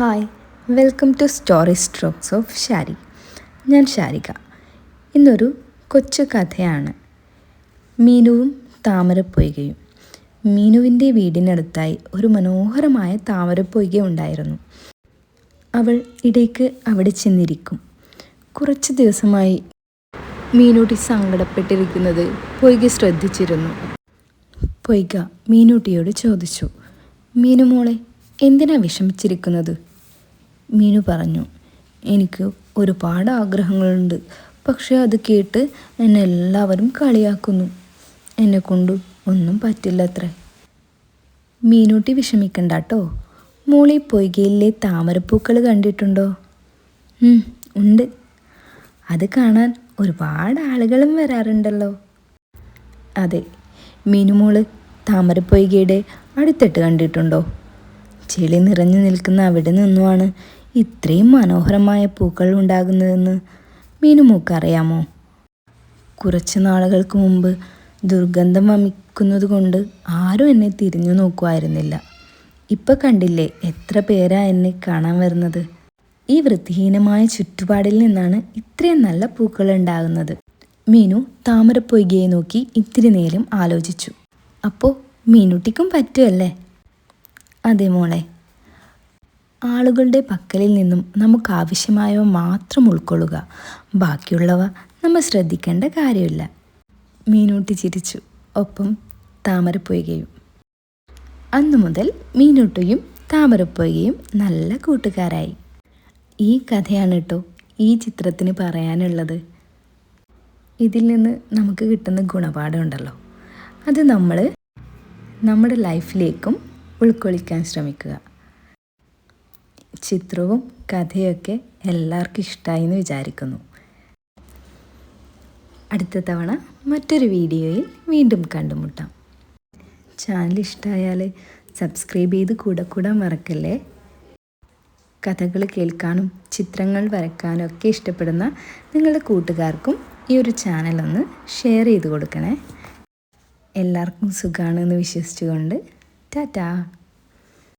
Hi, welcome to story strokes of Shari. ഞാൻ ഷാരിക. ഇന്നൊരു കൊച്ചു കഥയാണ്. മീനുവും താമരപ്പൊയ്കയും. മീനുവിൻ്റെ വീടിനടുത്തായി ഒരു മനോഹരമായ താമരപ്പൊയ്ക ഉണ്ടായിരുന്നു. അവൾ ഇടയ്ക്ക് അവിടെ ചെന്നിരിക്കും. കുറച്ച് ദിവസമായി മീനൂട്ടി സങ്കടപ്പെട്ടിരിക്കുന്നത് പൊയ്ക ശ്രദ്ധിച്ചിരുന്നു. പൊയ്ക മീനൂട്ടിയോട് ചോദിച്ചു, മീനു മോളെ, എന്തിനാ വിഷമിച്ചിരിക്കുന്നത്? മീനു പറഞ്ഞു, എനിക്ക് ഒരുപാട് ആഗ്രഹങ്ങളുണ്ട്, പക്ഷെ അത് കേട്ട് എന്നെ എല്ലാവരും കളിയാക്കുന്നു. എന്നെക്കൊണ്ട് ഒന്നും പറ്റില്ലത്രേ. മീനൂട്ടി വിഷമിക്കണ്ട കേട്ടോ. മോളി പൊയ്കയിലെ താമരപ്പൂക്കൾ കണ്ടിട്ടുണ്ടോ? ഉണ്ട്. അത് കാണാൻ ഒരുപാട് ആളുകളും വരാറുണ്ടല്ലോ. അതെ. മീനുമോള് താമരപ്പൊയ്കയുടെ അടുത്തിട്ട് കണ്ടിട്ടുണ്ടോ? ചെളി നിറഞ്ഞു നിൽക്കുന്ന അവിടെ നിന്നുമാണ് ഇത്രയും മനോഹരമായ പൂക്കൾ ഉണ്ടാകുന്നതെന്ന് മീനുമോക്കറിയാമോ? കുറച്ച് നാളുകൾക്ക് മുമ്പ് ദുർഗന്ധം വമിക്കുന്നത് കൊണ്ട് ആരും എന്നെ തിരിഞ്ഞു നോക്കുമായിരുന്നില്ല. ഇപ്പം കണ്ടില്ലേ എത്ര പേരാ എന്നെ കാണാൻ വരുന്നത്. ഈ വൃത്തിഹീനമായ ചുറ്റുപാടിൽ നിന്നാണ് ഇത്രയും നല്ല പൂക്കൾ ഉണ്ടാകുന്നത്. മീനു താമരപ്പൊയ്കയെ നോക്കി ഇത്തിരി നേരം ആലോചിച്ചു. അപ്പോൾ മീനുട്ടിക്കും പറ്റുമല്ലേ? അതെ മോളെ. ആളുകളുടെ പക്കലിൽ നിന്നും നമുക്ക് ആവശ്യമായവ മാത്രം ഉൾക്കൊള്ളുക. ബാക്കിയുള്ളവ നമ്മൾ ശ്രദ്ധിക്കേണ്ട കാര്യമില്ല. മീനൂട്ടി ചിരിച്ചു, ഒപ്പം താമരപ്പൊയ്കയും. അന്നു മുതൽ മീനൂട്ടിയും താമരപ്പൊയ്കയും നല്ല കൂട്ടുകാരായി. ഈ കഥയാണ് കേട്ടോ ഈ ചിത്രത്തിന് പറയാനുള്ളത്. ഇതിൽ നിന്ന് നമുക്ക് കിട്ടുന്ന ഗുണപാഠമുണ്ടല്ലോ, അത് നമ്മൾ നമ്മുടെ ലൈഫിലേക്കും ഉൾക്കൊള്ളിക്കാൻ ശ്രമിക്കുക. ചിത്രവും കഥയൊക്കെ എല്ലാവർക്കും ഇഷ്ടമായി എന്ന് വിചാരിക്കുന്നു. അടുത്ത തവണ മറ്റൊരു വീഡിയോയിൽ വീണ്ടും കണ്ടുമുട്ടാം. ചാനൽ ഇഷ്ടമായാൽ സബ്സ്ക്രൈബ് ചെയ്ത് കൂടെ മറക്കല്ലേ. കഥകൾ കേൾക്കാനും ചിത്രങ്ങൾ വരയ്ക്കാനും ഒക്കെ ഇഷ്ടപ്പെടുന്ന നിങ്ങളുടെ കൂട്ടുകാർക്കും ഈ ഒരു ചാനലൊന്ന് ഷെയർ ചെയ്ത് കൊടുക്കണേ. എല്ലാവർക്കും സുഖമാണെന്ന് വിശ്വസിച്ചുകൊണ്ട് ടാറ്റാ.